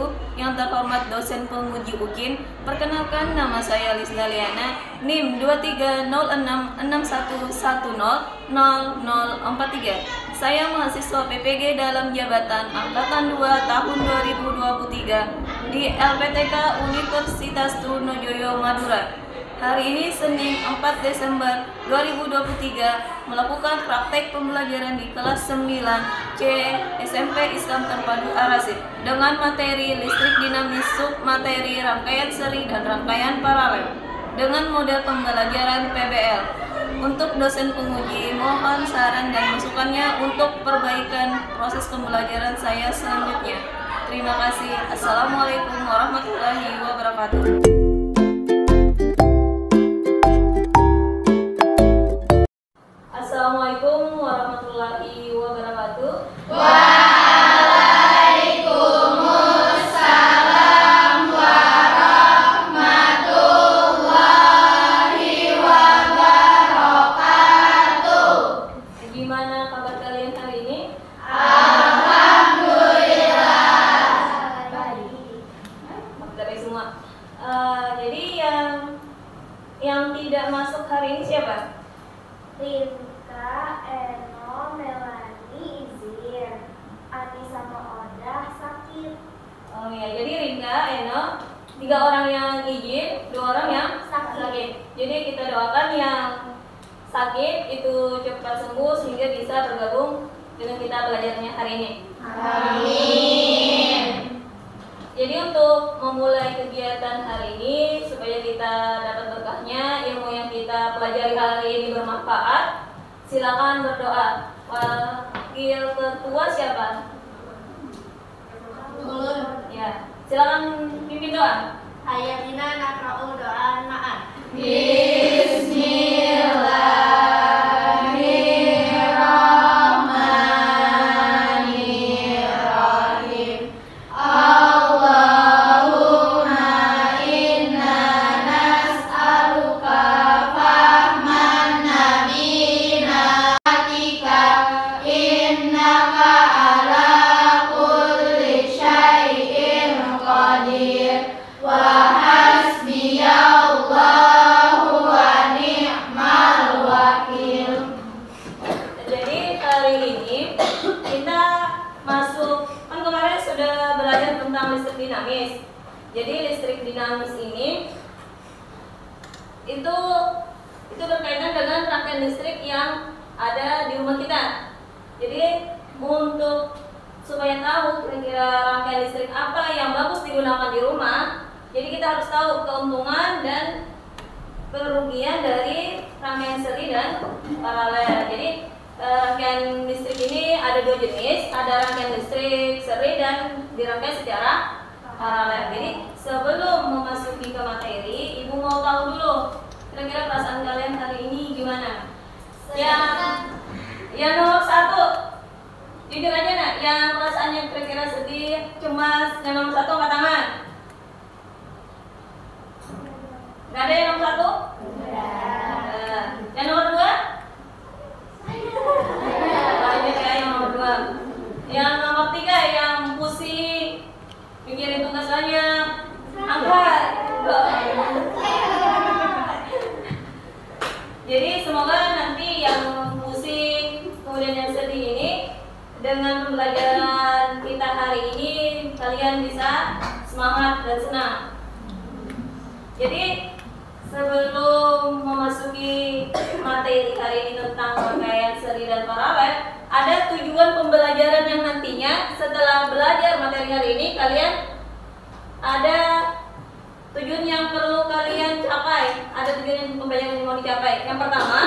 wabarakatuh. Yang terhormat dosen penguji UKIN, perkenalkan nama saya Lisda Liana, NIM 230661100043. Saya mahasiswa PPG dalam jabatan Angkatan 2 tahun 2023 di LPTK Universitas Trunojoyo Madura. Hari ini Senin 4 Desember 2023 melakukan praktek pembelajaran di kelas 9 C SMP Islam Terpadu Ar-Rasyid dengan materi listrik dinamis submateri rangkaian seri dan rangkaian paralel dengan model pembelajaran PBL. Untuk dosen penguji, mohon saran dan masukannya untuk perbaikan proses pembelajaran saya selanjutnya. Terima kasih. Assalamualaikum warahmatullahi wabarakatuh. Assalamualaikum warahmatullahi wabarakatuh. Waalaikumsalam warahmatullahi wabarakatuh. Gimana kabar kalian hari ini? Alhamdulillah. Baik semua. Jadi yang tidak masuk hari ini siapa? Rinka, Eno, Melani izin. Adi sama Odah sakit. Oh ya, jadi Rinka, Eno, 3 orang yang izin, 2 orang yang sakit. Jadi kita doakan yang sakit itu cepat sembuh sehingga bisa bergabung dengan kita belajarnya hari ini. Amin. Jadi untuk memulai kegiatan hari ini supaya kita dapat berkahnya, ilmu yang kita pelajari hari ini bermanfaat, silakan berdoa. Wakil ketua siapa? Ya, silakan pimpin doa. Hayatina nakra'u doa na'an. Bismillahirrahmanirrahim. Allahumma inna nas'aluka fahman nabiyina atika innaka ala kulli syai'in qadir wa hasbiyallahu wa ni'mal wakil. Jadi hari ini kita masuk, kan kemarin sudah belajar tentang listrik dinamis. Jadi listrik dinamis ini itu berkaitan dengan rangkaian listrik yang ada di rumah kita. Jadi untuk supaya tahu kira-kira rangkaian listrik apa yang bagus digunakan di rumah, jadi kita harus tahu keuntungan dan kerugian dari rangkaian seri dan paralel. Jadi rangkaian listrik ini ada 2 jenis, ada rangkaian listrik seri dan dirangkai secara paralel. Jadi sebelum memasuki ke materi, Ibu mau tahu dulu kira-kira perasaan kalian hari ini gimana? Yang nomor 1, jujur aja nak, yang perasaannya kira-kira sedih, cemas, yang nomor 1 angkat tangan. Gak ada yang nomor 1? Yang nomor 2? Banyak ya yang nomor 2. Yang nomor 3 yang pusing, mikirin tugas banyak, angkat. Jadi semoga nanti yang pusing kemudian yang sedih ini dengan pembelajaran kita hari ini kalian bisa semangat dan senang. Jadi sebelum memasuki materi hari ini tentang rangkaian seri dan paralel, ada tujuan pembelajaran yang nantinya setelah belajar materi hari ini kalian ada tujuan yang perlu kalian capai. Ada tujuan yang pembelajaran yang mau dicapai. Yang pertama,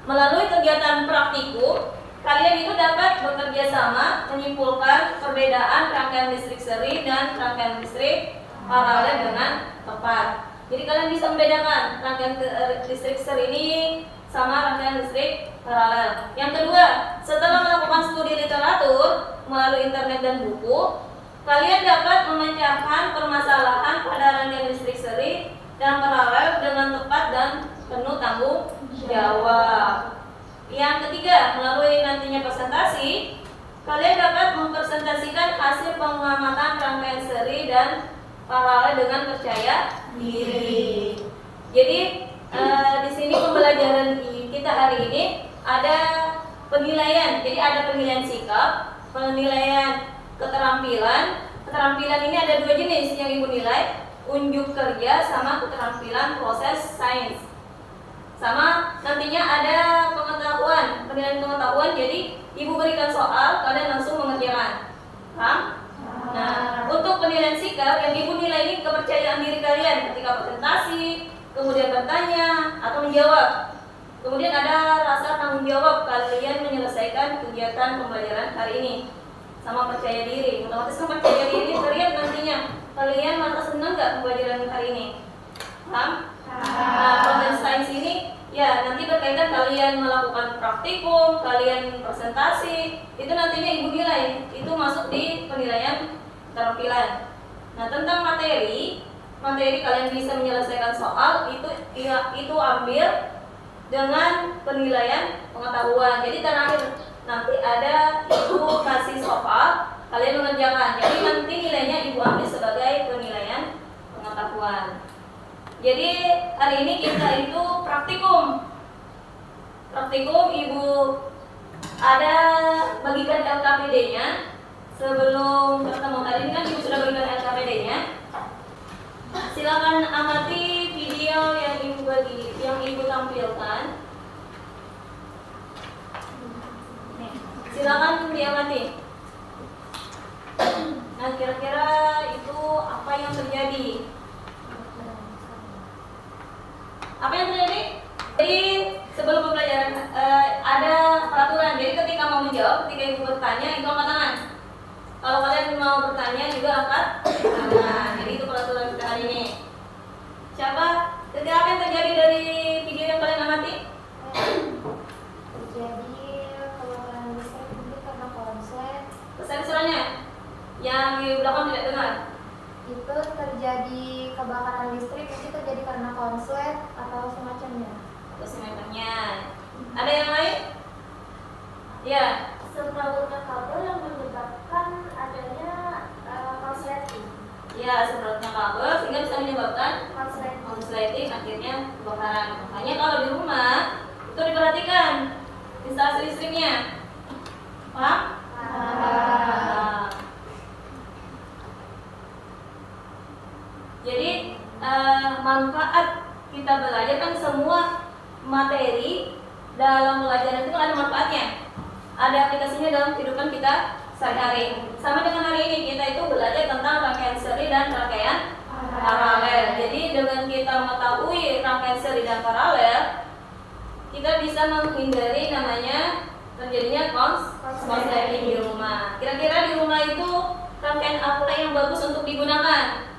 melalui kegiatan praktikum, kalian itu dapat bekerja sama menyimpulkan perbedaan rangkaian listrik seri dan rangkaian listrik paralel dengan tepat. Jadi kalian bisa membedakan rangkaian listrik seri ini sama rangkaian listrik paralel. Yang kedua, setelah melakukan studi literatur melalui internet dan buku, kalian dapat memecahkan permasalahan pada rangkaian listrik seri dan paralel dengan tepat dan penuh tanggung jawab. Yang ketiga, melalui nantinya presentasi, kalian dapat mempresentasikan hasil pengamatan rangkaian seri dan paralel dengan percaya diri. Jadi di sini pembelajaran kita hari ini ada penilaian. Jadi ada penilaian sikap, penilaian keterampilan. Keterampilan ini ada dua jenis yang ibu nilai, unjuk kerja sama keterampilan proses sains. Sama nantinya ada pengetahuan, penilaian pengetahuan. Jadi ibu berikan soal, kalian langsung mengerjakan. Paham? Nah, untuk penilaian sikap yang ibu nilai ini kepercayaan diri kalian ketika presentasi, kemudian bertanya atau menjawab. Kemudian ada rasa tanggung jawab kalian menyelesaikan kegiatan pembelajaran hari ini. Sama percaya diri, otomatis kan percaya diri kalian nantinya. Kalian merasa senang nggak pembelajaran hari ini? Paham? Nah, proses sains ini ya nanti berkaitan kalian melakukan praktikum, kalian presentasi, itu nantinya ibu nilai, itu masuk di penilaian keterampilan. Nah, tentang materi kalian bisa menyelesaikan soal itu ambil dengan penilaian pengetahuan. Jadi terakhir nanti ada ibu kasih soal, kalian mengerjakan. Jadi nanti nilainya ibu ambil sebagai penilaian pengetahuan. Jadi hari ini kita itu praktikum. Praktikum ibu ada bagikan LKPD-nya. Sebelum ketemu hari ini kan ibu sudah bagikan LKPD-nya. Silakan amati video yang ibu tampilkan. Silakan diamati. Nah, kira-kira itu apa yang terjadi? Apa yang terjadi? Jadi sebelum pembelajaran ada peraturan. Jadi ketika mau menjawab, ketika ibu bertanya, itu angkat tangan. Kalau kalian mau bertanya juga angkat tangan. Jadi itu peraturan kita hari ini. Siapa? Jadi apa yang terjadi dari video yang kalian amati? Terjadi kebakaran listrik mungkin karena konslet. Pesan-pesannya yang di belakang tidak dengar. Itu terjadi kebakaran listrik mungkin terjadi karena konslet atau semacamnya. Atau semacamnya. Ada yang lain? Ya. Semrawutnya kabel yang menyebabkan adanya konsleting. Ya, semrawutnya kabel sehingga bisa menyebabkan Konsleting. konsleting, akhirnya kebakaran. Makanya kalau di rumah itu diperhatikan instalasi listriknya. Paham? Paham. Jadi manfaat kita belajar kan semua materi dalam belajar itu ada manfaatnya, ada aplikasinya dalam kehidupan kita sehari-hari. Sama dengan hari ini kita itu belajar tentang rangkaian seri dan rangkaian paralel. Jadi dengan kita mengetahui rangkaian seri dan paralel, kita bisa menghindari namanya terjadinya konsleting di rumah. Kira-kira di rumah itu rangkaian apa yang bagus untuk digunakan?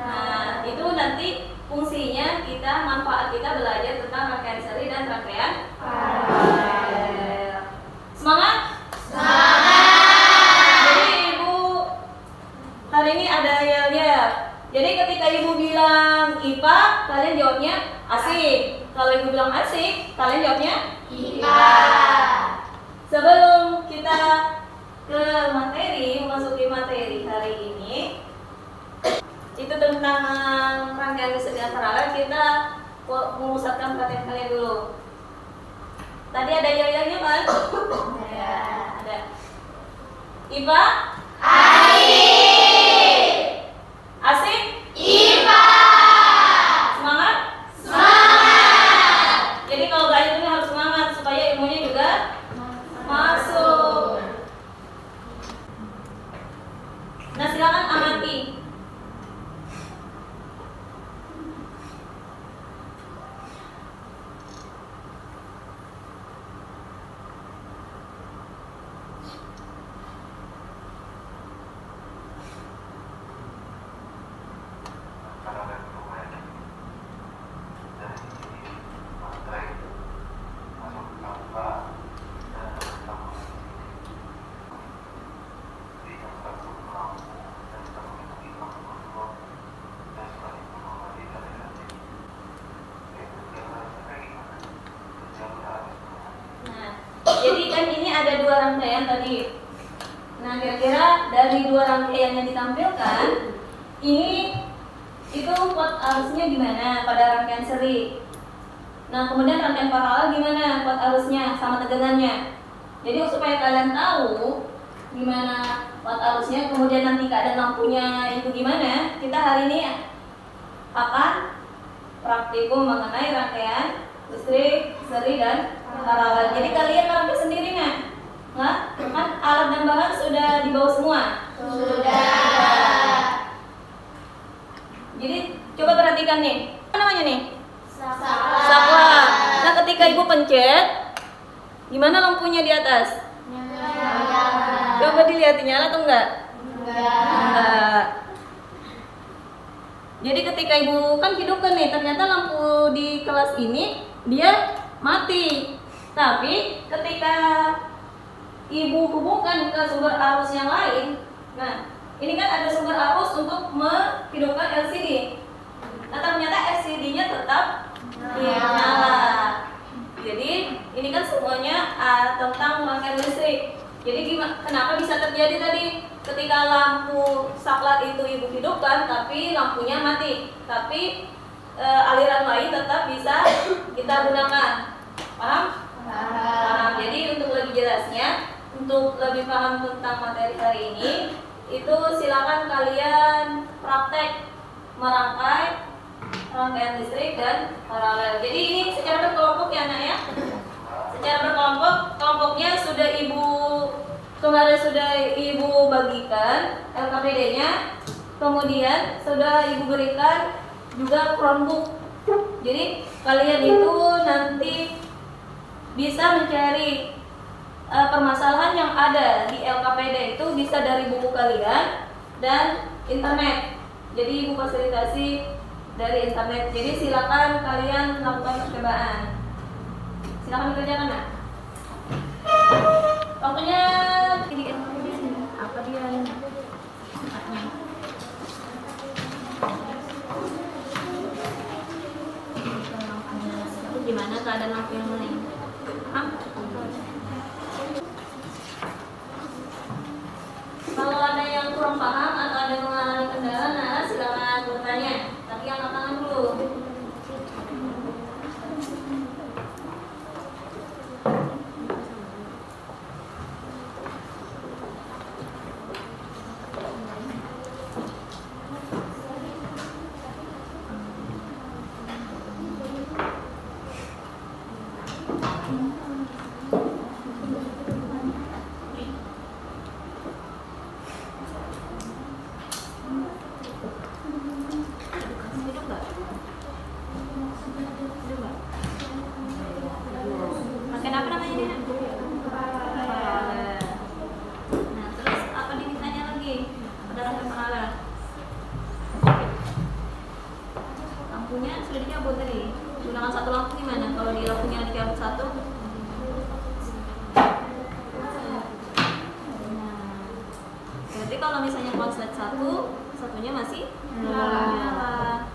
Nah, itu nanti fungsinya kita, manfaat kita belajar tentang rangkaian seri dan rangkaian paralel. Semangat? Semangat! Jadi ibu hari ini ada yel-yel. Jadi ketika ibu bilang IPA, kalian jawabnya asik. Kalau ibu bilang asik, kalian jawabnya IPA. Sebelum kita ke materi, memasuki materi hari ini, itu tentang rangkaian listrik dan paralel, kita memusatkan perhatian kalian dulu. Tadi ada yel-yelnya kan? Ada. IPA? Asik. Asik? IPA. Semangat? Semangat. Jadi kalau belajar ini harus semangat supaya ilmunya juga masuk. Nah, silakan amati. Jadi kan ini ada dua rangkaian tadi. Nah, kira-kira dari dua rangkaian yang ditampilkan, ini itu kuat arusnya gimana pada rangkaian seri. Nah, kemudian rangkaian paralel gimana kuat arusnya sama tegangannya. Jadi supaya kalian tahu gimana kuat arusnya, kemudian nanti keadaan lampunya itu gimana, kita hari ini akan praktikum mengenai rangkaian listrik seri dan paralel. Jadi kalian merangkai sendiri nggak? Kan alat dan bahan sudah dibawa semua? Sudah. Jadi coba perhatikan nih, apa namanya nih? Saklar. Nah, ketika ibu pencet, gimana lampunya di atas? Nyala. Coba dilihat nyala atau enggak? Enggak. Jadi ketika ibu kan hidupkan nih, ternyata lampu di kelas ini dia mati. Tapi ketika ibu hubungkan ke sumber arus yang lain, nah ini kan ada sumber arus untuk menghidupkan LCD. Nah ternyata LCD-nya tetap nyala. Jadi ini kan semuanya tentang rangkaian listrik. Jadi kenapa bisa terjadi tadi ketika lampu saklar itu ibu hidupkan tapi lampunya mati, tapi aliran lain tetap bisa kita gunakan. Paham? Paham. Jadi untuk lebih jelasnya, untuk lebih paham tentang materi hari ini, itu silakan kalian praktek merangkai rangkaian listrik dan paralel. Jadi ini secara berkelompok ya anak ya. Secara berkelompok, kelompoknya sudah kemarin sudah ibu bagikan LKPD-nya, kemudian sudah ibu berikan juga Chromebook. Jadi kalian itu nanti bisa mencari permasalahan yang ada di LKPD itu bisa dari buku kalian dan internet. Jadi ibu fasilitasi dari internet. Jadi silakan kalian lakukan percobaan. Silakan dikerjakan nak. Waktunya apa dia? Gimana keadaan lampu yang lain? Kalau ada yang kurang paham atau ada yang mengalami kendala, nah silakan bertanya. Tapi angkat tangan dulu. Lampunya sudah dicabut tadi. Gunakan satu lampu gimana? Kalau di lampunya dicabut satu. Berarti kalau misalnya konslet satu, satunya masih nyala.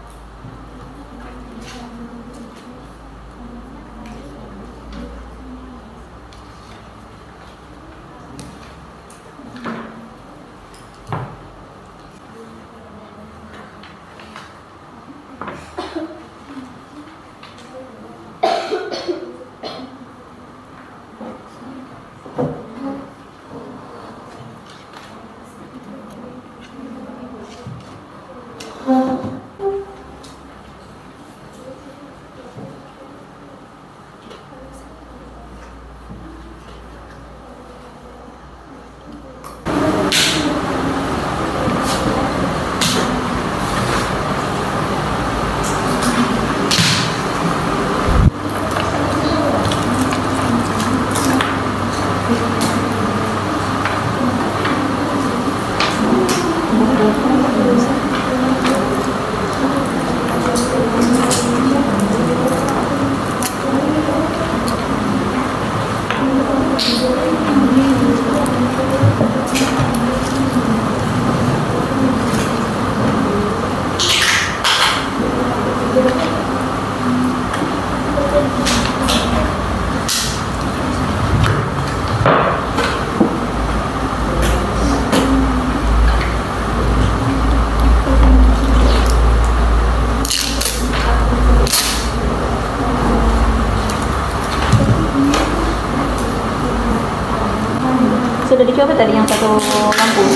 coba tadi yang satu lampu.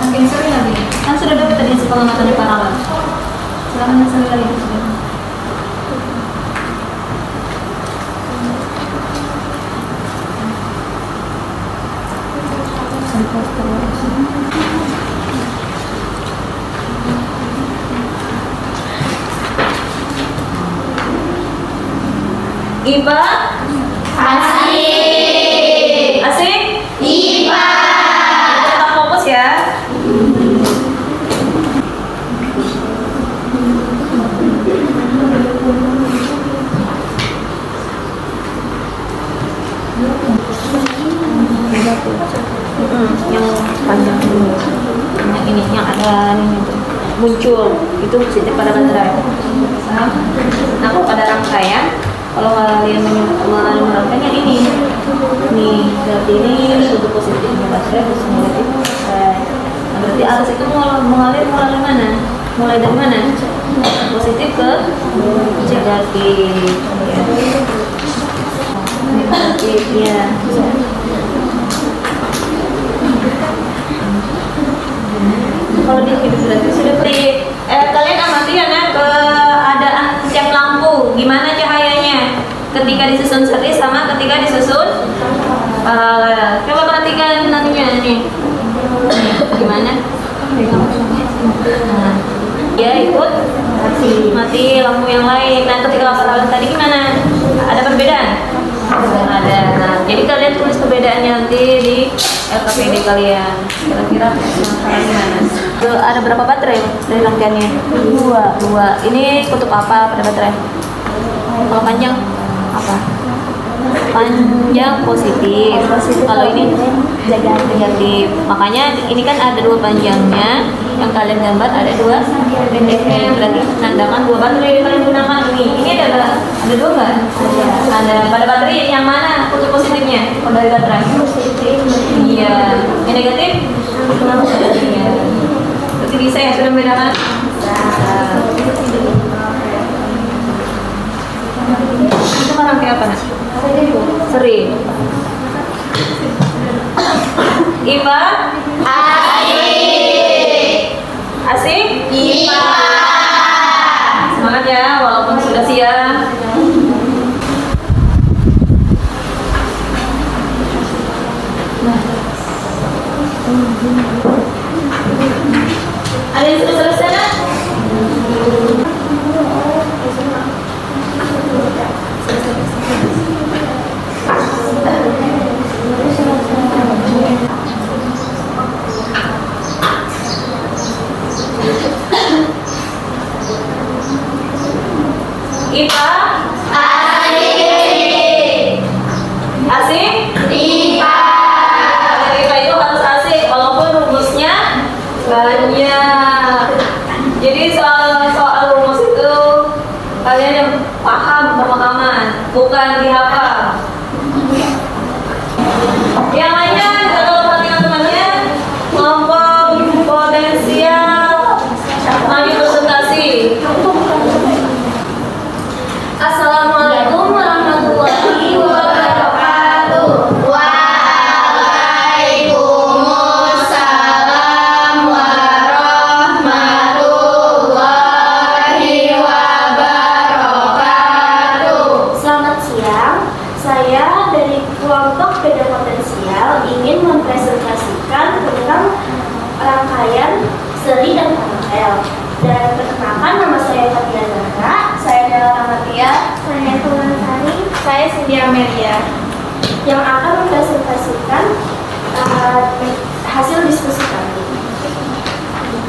Makin sering lagi. Kan sudah dapat tadi si pengamatannya Parawan. Silakan yang sekali lagi. IPA asik. Asik? IPA. Tetap fokus ya. Yang panjang ini, yang ini yang ada ini muncul itu positif pada baterai. Nah, kalau pada rangkaian, kalau kalian mengalami rangkaian yang ini, nih berarti ini untuk positifnya baterai, terus negatif baterai. Nah, berarti arus itu mengalir mulai mana? Mulai dari mana? Positif ke negatif. Ya. Negatif ya. Kalau di hidup berarti sudah beli. Kalian amati ya keadaan tiap lampu, gimana cahayanya ketika disusun seri sama ketika disusun coba perhatikan nantinya nih, gimana? Nah, dia ikut mati lampu yang lain. Nah, ketika paralel tadi gimana? Ada perbedaan? Ada. Nah, jadi kalian tulis perbedaannya nanti di LKPD kalian. Kira-kira gimana? Ada berapa baterai dari rangkaiannya? Dua. Ini kutub apa pada baterai? Kalau panjang apa? Panjang positif. Kalau ini negatif. Makanya ini kan ada dua panjangnya. Yang kalian gambar ada dua pendeknya. Berarti menandakan dua baterai yang kalian gunakan. Ini ada dua nggak? Ada. Pada baterai yang mana kutub positifnya? Kalau dari baterai? Positif. Iya. Yang negatif? Iya. Berarti bisa ya sudah membedakan? Itu rangkai apa nak? Seri. IPA asik. IPA. Semangat ya walaupun sudah siang. Ada yang sudah selesai nak? IPA asik. IPA. IPA itu harus asik walaupun rumusnya banyak. Jadi soal rumus itu kalian yang paham pemahaman, bukan dihafal. Yang lainnya kalau perhatikan temannya kelompok potensial maju presentasi. Assalamualaikum warahmatullahi wabarakatuh. Waalaikumsalam warahmatullahi wabarakatuh. Selamat siang, saya dari kelompok beda potensial ingin mempresentasikan tentang rangkaian seri dan paralel. Dan perkenalkan, nama saya Fatia Zahra, saya adalah Amatia, saya Tuhan Sari, saya Cindy Amelia, yang akan mempresentasikan hasil diskusi kami.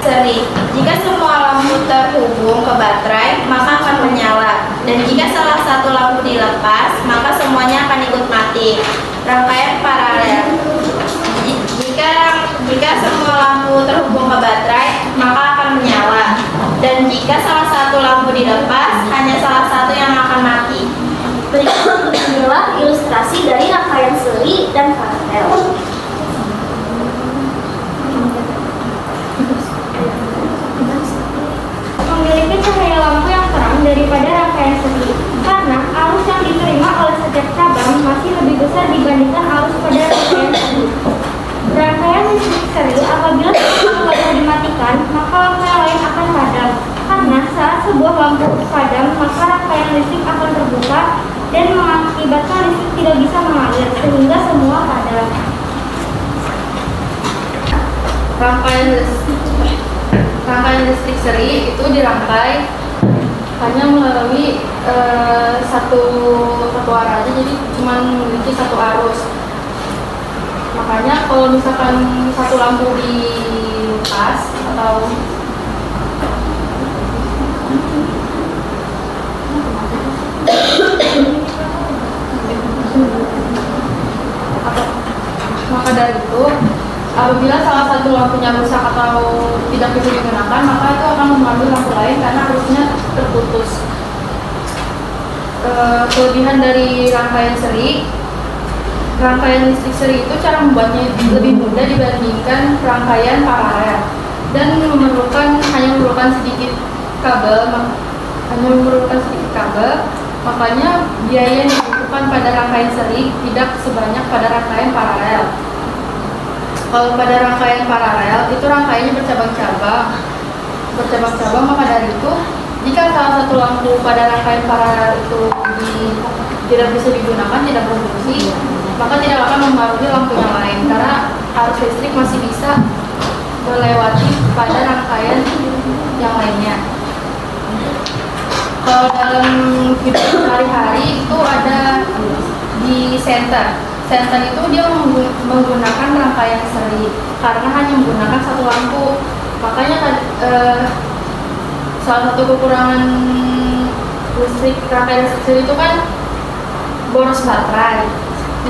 Seri. Jika semua lampu terhubung ke baterai, maka akan menyala. Dan jika salah satu lampu dilepas, maka semuanya akan ikut mati. Rangkaian paralel. Jika semua lampu terhubung ke baterai, maka akan menyala. Dan jika salah satu lampu dilepas, hanya salah satu yang akan mati. Berikut dibandingkan arus pada rangkaian seri. Rangkaian listrik seri apabila satu lampu dimatikan, maka rangkaian lain akan padam. Karena saat sebuah lampu padam, maka rangkaian listrik akan terbuka dan mengakibatkan listrik tidak bisa mengalir sehingga semua padam. Rangkaian listrik seri itu dirangkai hanya melalui satu arah aja, jadi cuma memiliki satu arus. Makanya kalau misalkan satu lampu dilepas atau maka dari itu apabila salah satu lampunya rusak atau tidak bisa digunakan, maka itu akan mengambil lampu lain karena arusnya terputus. Kelebihan dari rangkaian listrik seri itu cara membuatnya lebih mudah dibandingkan rangkaian paralel dan hanya memerlukan sedikit kabel, makanya biaya yang dibutuhkan pada rangkaian seri tidak sebanyak pada rangkaian paralel. Kalau pada rangkaian paralel itu rangkaiannya bercabang-cabang, maka dari itu jika salah satu lampu pada rangkaian paralel itu tidak bisa digunakan, tidak berfungsi, maka tidak akan mempengaruhi lampu yang lain karena arus listrik masih bisa melewati pada rangkaian yang lainnya. Kalau dalam hidup sehari-hari itu ada di senter itu dia menggunakan rangkaian seri karena hanya menggunakan satu lampu. Makanya salah satu kekurangan rangkaian listrik seri itu kan boros baterai.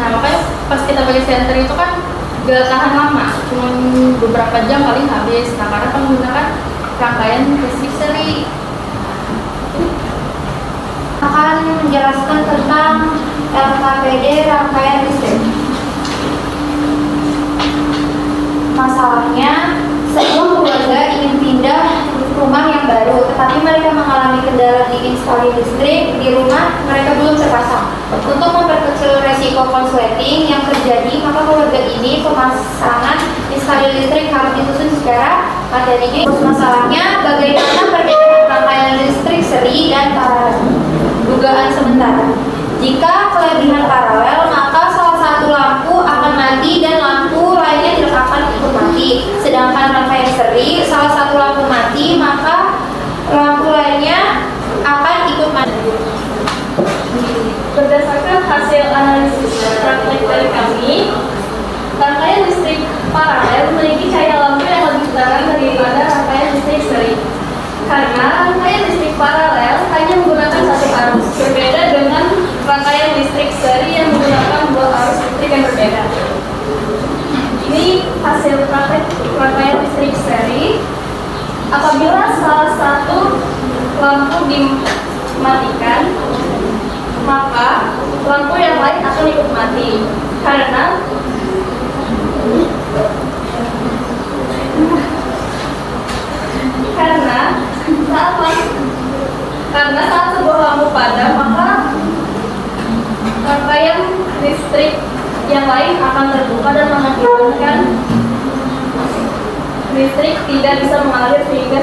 Nah, makanya pas kita pakai senter itu kan gak tahan lama, cuma beberapa jam paling habis. Nah, karena kan menggunakan rangkaian listrik seri. Akan menjelaskan tentang LKPD rangkaian listrik. Masalahnya, sebuah keluarga ingin pindah rumah yang baru, tetapi mereka mengalami kendala di instalasi listrik di rumah mereka belum terpasang. Untuk memperkecil resiko konsleting yang terjadi, maka keluarga ini pemasangan instalasi listrik harus disusun secara materinya. Masalahnya, bagaimana perbedaan rangkaian listrik seri dan paralel? Dugaan sementara. Jika kelebihan paralel, maka salah satu lampu akan mati dan lampu lainnya tidak akan ikut mati. Sedangkan rangkaian seri, salah satu lampu mati, maka lampu lainnya akan ikut mati. Berdasarkan hasil analisis praktek dari kami, rangkaian listrik paralel memiliki cahaya lampu yang lebih terang daripada rangkaian listrik seri. Karena rangkaian listrik paralel hanya menggunakan satu arus, berbeda dengan rangkaian listrik seri yang menggunakan dua arus listrik yang berbeda. Ini hasil praktek rangkaian listrik seri. Apabila salah satu lampu dimatikan, maka lampu yang lain akan ikut mati. Karena saat sebuah lampu padam, maka rangkaian listrik yang lain akan terbuka dan mengakibatkan listrik tidak bisa mengalir sehingga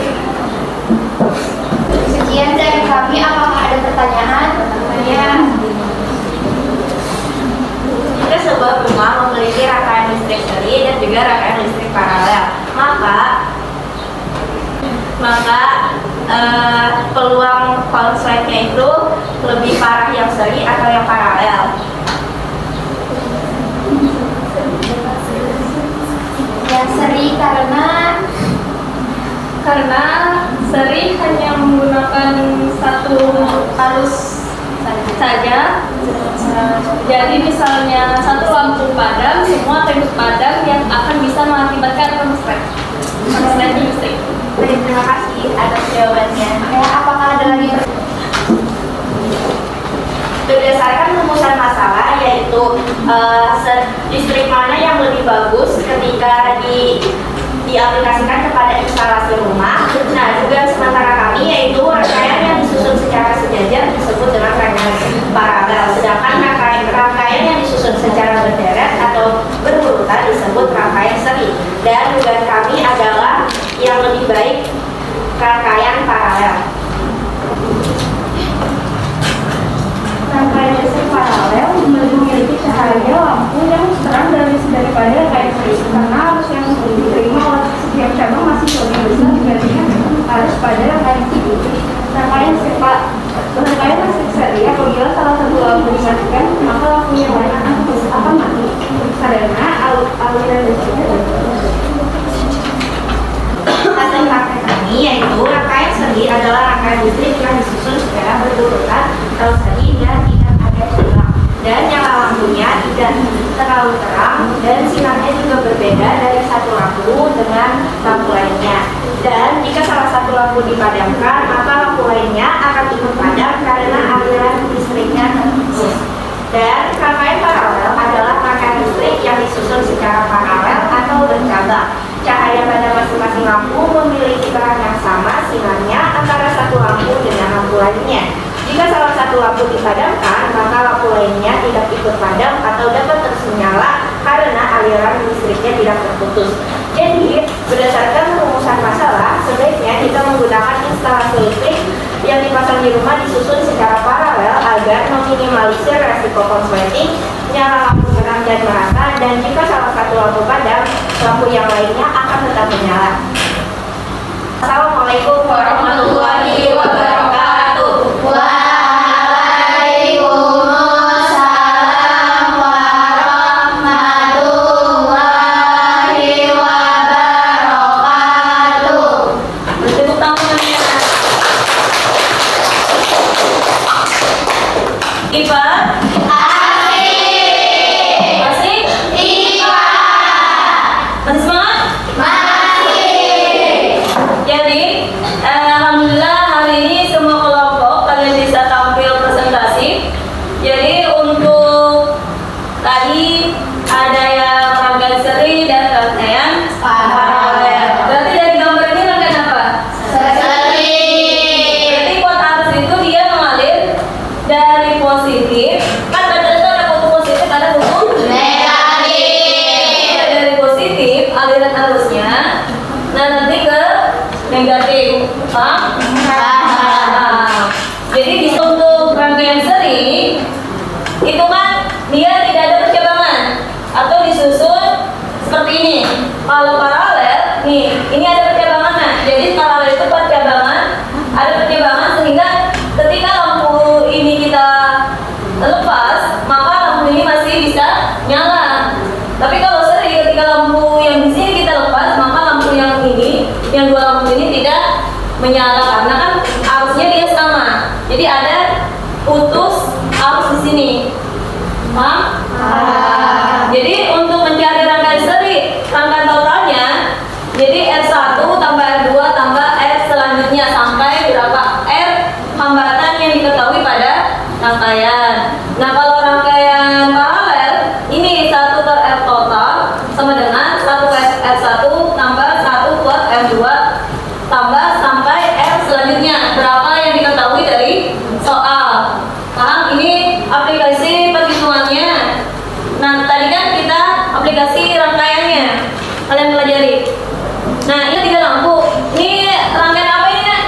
Sekian dari kami. Apakah ada pertanyaan? Jika sebuah rumah memiliki rangkaian listrik seri dan juga rangkaian listrik paralel, maka peluang konsletnya itu lebih parah yang seri atau yang paralel? Yang seri karena seri hanya menggunakan satu arus saja. Jadi misalnya satu lampu padam, semua akan padam yang akan bisa mengakibatkan konsleting listrik. Baik, terima kasih atas jawabannya. apakah ada lagi Berdasarkan rumusan masalah, yaitu listrik mana yang lebih bagus ketika diaplikasikan kepada instalasi rumah. Nah, juga sementara kami yaitu rangkaian yang disusun secara sejajar disebut dengan rangkaian paralel, sedangkan rangkaian yang disusun secara untuk rangkaian seri. Dan dugaan kami adalah yang lebih baik rangkaian paralel. Rangkaian listrik paralel memiliki cahaya lampu yang terang daripada rangkaian seri, karena arus yang diterima oleh setiap cabang masih lebih besar dibandingkan arus pada rangkaian seri. Rangkaian listrik seri apabila salah satu lampu dimatikan, maka lampu yang lain akan mati karena aliran listriknya Hasil praktek kami yaitu rangkaian seri adalah rangkaian listrik yang disusun secara berurutan kalau seri dan tidak ada celah, dan nyala lampunya tidak terlalu terang dan sinarnya juga berbeda dari satu lampu dengan lampu lainnya. Dan jika salah satu lampu dipadamkan, maka lampu lainnya akan ikut padam karena aliran listriknya terputus. Dan rangkaian paralel adalah rangkaian listrik yang disusun secara paralel atau bercabang. Cahaya pada masing-masing lampu memiliki terang yang sama sinarnya antara satu lampu dengan lampu lainnya. Jika salah satu lampu dipadamkan, maka lampu lainnya tidak ikut padam atau dapat terus menyala karena aliran listriknya tidak terputus. Jadi, berdasarkan rumusan masalah, sebaiknya kita menggunakan instalasi listrik yang dipasang di rumah disusun secara paralel agar meminimalisir resiko konsleting, nyala lampu terang dan merata, dan jika salah satu lampu padam, lampu yang lainnya akan tetap menyala. Assalamualaikum warahmatullahi wabarakatuh. Waalaikumsalam warahmatullahi wabarakatuh. Bertepuk tangannya. Ipa, masih? Masih semangat? Jadi, alhamdulillah hari ini semua kelompok kalian bisa tampil presentasi. Jadi untuk tadi ada yang rangkaian seri dan rangkaian paralel. Berarti dari gambar ini rangkaian apa? Berarti kuota arus itu dia mengalir dari positif. Kan ada kutub positif, ada kutub negatif. Dari positif aliran arusnya, nah nanti ke negatif. Paham? Jadi untuk rangkaian seri itu kan dia tidak ada percabangan atau disusun seperti ini. Kalau paralel, nih ini ada percabangannya. Jadi paralel itu percabangan, ada percabangan sehingga ketika lampu ini kita lepas, maka lampu ini masih bisa nyala. Tapi kalau seri, ketika lampu yang di sini kita lepas, maka lampu yang ini, yang dua lampu ini tidak menyala karena kan arusnya dia sama. Jadi ada putus arus di sini. Paham? Jadi untuk mencari rangkaian seri, rangkaian totalnya, jadi R1 tambah R2 tambah R selanjutnya sampai berapa R hambatan yang diketahui pada rangkaian. Nah kalau rangkaian paralel, ini 1 per R total sama dengan 1 per R1 tambah 1 per R2 tambah sampai R selanjutnya. Berapa yang diketahui dari soal. Paham? Ini aplikasi perhitungannya. Nah tadi kan kita aplikasi rangkaiannya, kalian pelajari. Nah ini 3 lampu. Ini rangkaian apa ini kan?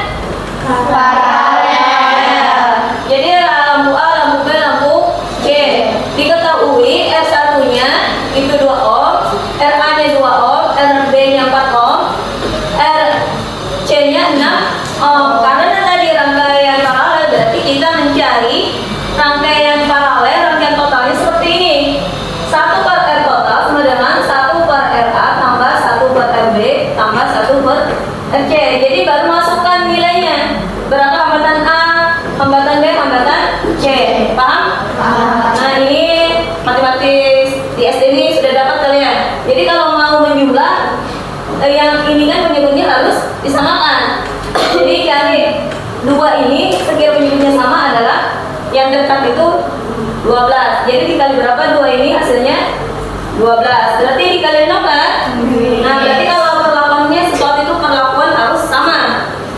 Paralel. Jadi lampu A, lampu B, lampu C. Diketahui R1 nya itu 2 ohm, RA nya 2 ohm, RB nya 4 ohm, RC nya 6 ohm. Karena tadi rangkaian paralel berarti kita mencari rangkaian paralel, rangkaian totalnya seperti ini. 1 per R total sama dengan 1 per RA tambah 1 per RB tambah 1 per RC. Jadi baru masukkan nilainya. Berapa hambatan A, hambatan B, hambatan C. Paham? Nah ini matematis di SD ini sudah dapat kalian. Jadi kalau mau menjumlah, yang ini kan penyebutnya harus disamakan. Jadi cari 2 ini sekira penyebutnya sama adalah yang dekat itu 12. Jadi dikali berapa 2 ini hasilnya 12. Berarti dikali 6 kan? Nah berarti kalau perlakuannya sesuatu itu perlakuan harus sama.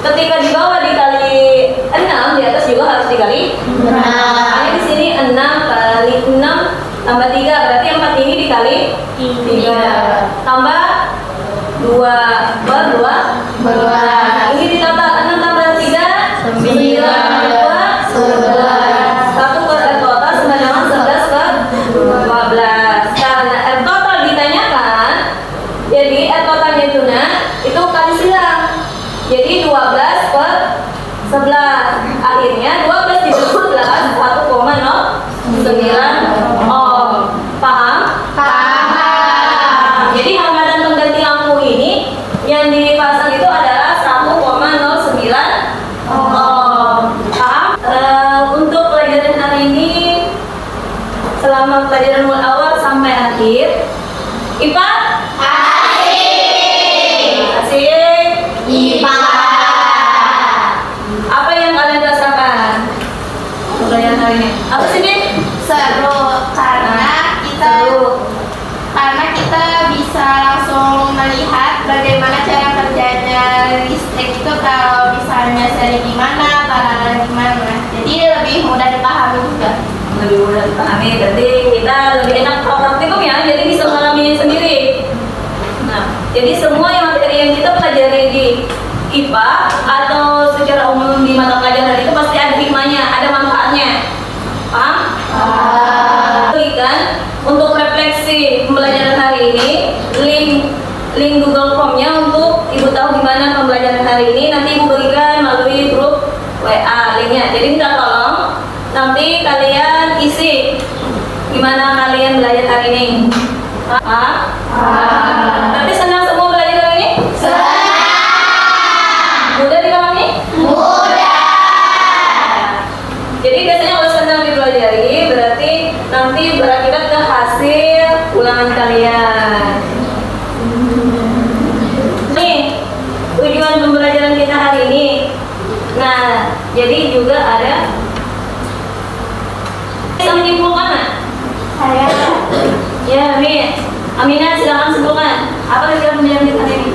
Ketika di bawah dikali 6, di atas juga harus dikali 6. Nah di sini 6 kali 6 tambah 3, berarti 4 ini dikali 3. Nah, ini ditambah 6 tambah 3 9 2 11. 1 per R total sama dengan 11 per 12. Karena R total ditanyakan, jadi R totalnya itu kali silang. Jadi 12 per 11. Akhirnya 12 dibagi 11 1,09 ohm. Paham? Paham. Jadi hambatan pengganti lampu ini yang dipasang itu adalah 1,09 ohm. Paham? Untuk pelajaran hari ini, selama pelajaran mulai awal sampai akhir, IPA asik. IPA. Apa yang kalian rasakan pelajaran hari ini? Apa sih, Bin? Seru karena kita bisa langsung melihat bagaimana cara kerjanya listrik itu, kalau misalnya seri gimana, paralel gimana. Jadi lebih mudah dipahami juga. Lebih mudah dipahami, berarti kita lebih enak praktikum ya, jadi bisa mengalami sendiri. Nah, jadi semua yang materi yang kita pelajari di IPA atau secara umum di mata pelajaran itu pasti ada hikmahnya, ada manfaatnya. Paham? Kan untuk refleksi pembelajaran hari ini, link Google Form-nya untuk Ibu tahu gimana pembelajaran hari ini nanti Ibu berikan melalui grup WA linknya. Jadi minta tolong nanti kalian isi gimana kalian belajar hari ini. Tapi senang semua belajar hari ini? Senang. Mudah dipahami? Mudah. Jadi biasanya kalau senang dipelajari berarti nanti berakibat ke hasil ulangan kalian. Nih, tujuan pembelajaran kita hari ini. Nah, jadi juga ada bisa menyimpulkan nggak? Saya Ya, Aminah silakan simpulkan. Apa tujuan pembelajaran kita hari ini?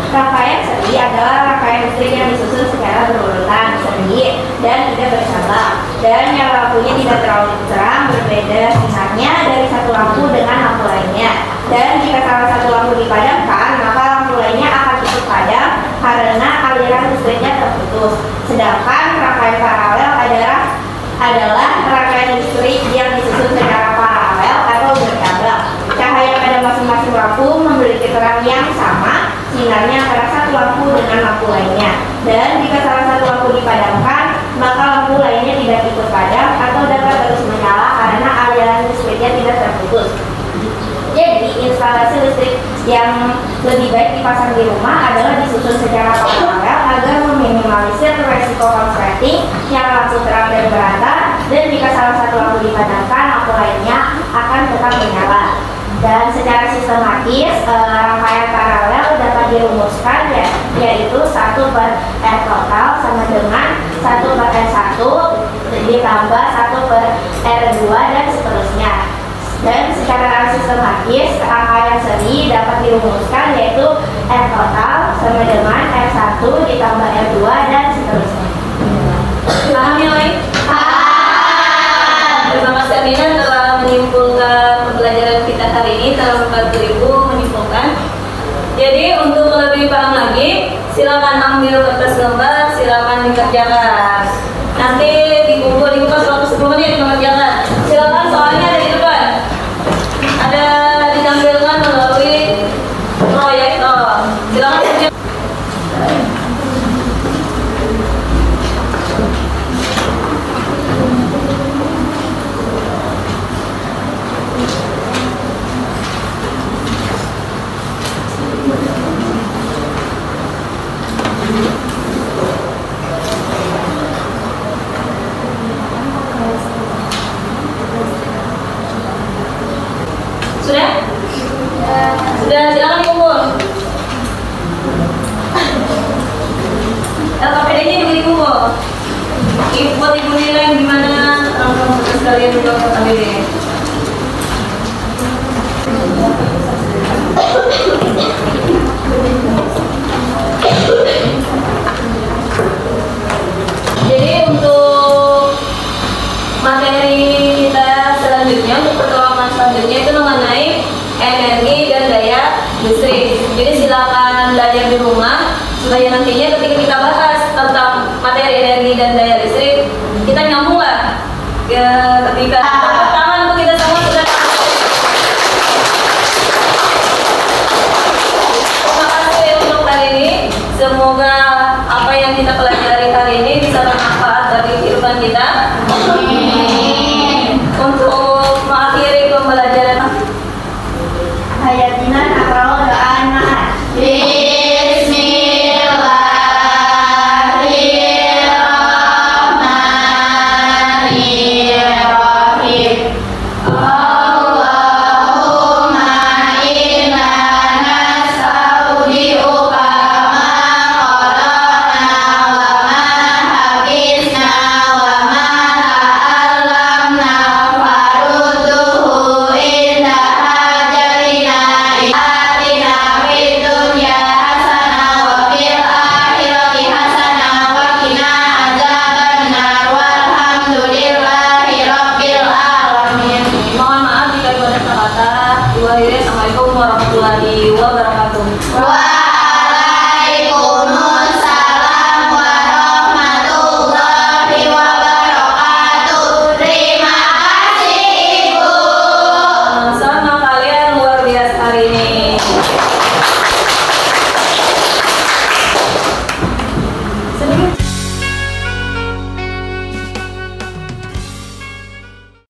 Rangkaian seri adalah rangkaian listrik yang disusun secara berurutan, seri dan tidak bersambang, dan yang lampunya tidak terlalu terang, berbeda sinarnya dari satu lampu dengan lampu lainnya. Dan jika salah satu lampu dipadamkan, maka lampu lainnya akan ikut padam karena aliran listriknya terputus. Sedangkan rangkaian paralel adalah rangkaian listrik yang disusun secara paralel atau bercabang. Cahaya pada masing-masing lampu memiliki terang yang sama sinarnya antara satu lampu dengan lampu lainnya. Dan jika salah satu lampu dipadamkan, maka lampu lainnya tidak ikut padam atau dapat terus menyala karena aliran listriknya tidak terputus. Jadi instalasi listrik yang lebih baik dipasang di rumah adalah disusun secara paralel agar meminimalisir resiko konsleting yang lampu terang dan berata, dan jika salah satu lampu dipadamkan, lampu lainnya akan tetap menyala. Dan secara sistematis rangkaian paralel dapat dirumuskan yaitu 1 per R total sama dengan 1 per R1 ditambah 1 per R2 dan seterusnya. Dan secara sistematis rangkaian seri dapat dirumuskan yaitu R total sama dengan R1 ditambah R2 dan seterusnya. Paham yang lain? Terima kasih Aminah telah menyimpulkan pembelajaran kita hari ini, telah membantu Ibu menyimpulkan. Jadi untuk lebih paham lagi, silakan ambil kertas gambar, silakan dikerjakan. Nanti dikumpul di kelas waktu 10 menit mengerjakan. Silakan soalnya ada di depan. Ada ditampilkan melalui proyektor. Silakan kerjakan. Sudah? Sudah, silakan dikumpul. LKPD-nya juga dikumpul. Buat Ibu nilai gimana proses kalian menjawab LKPD. Jadi untuk materi kita selanjutnya, untuk pertolongan selanjutnya itu mengenai energi dan daya listrik. Jadi Jadi silakan belajar di rumah supaya nantinya ketika kita bahas tentang materi energi dan daya listrik, kita nyambung lah. Ketika tepuk tangan untuk kita semua sudah. Terima kasih untuk hari ini. Semoga apa yang kita pelajari hari ini bisa bermanfaat bagi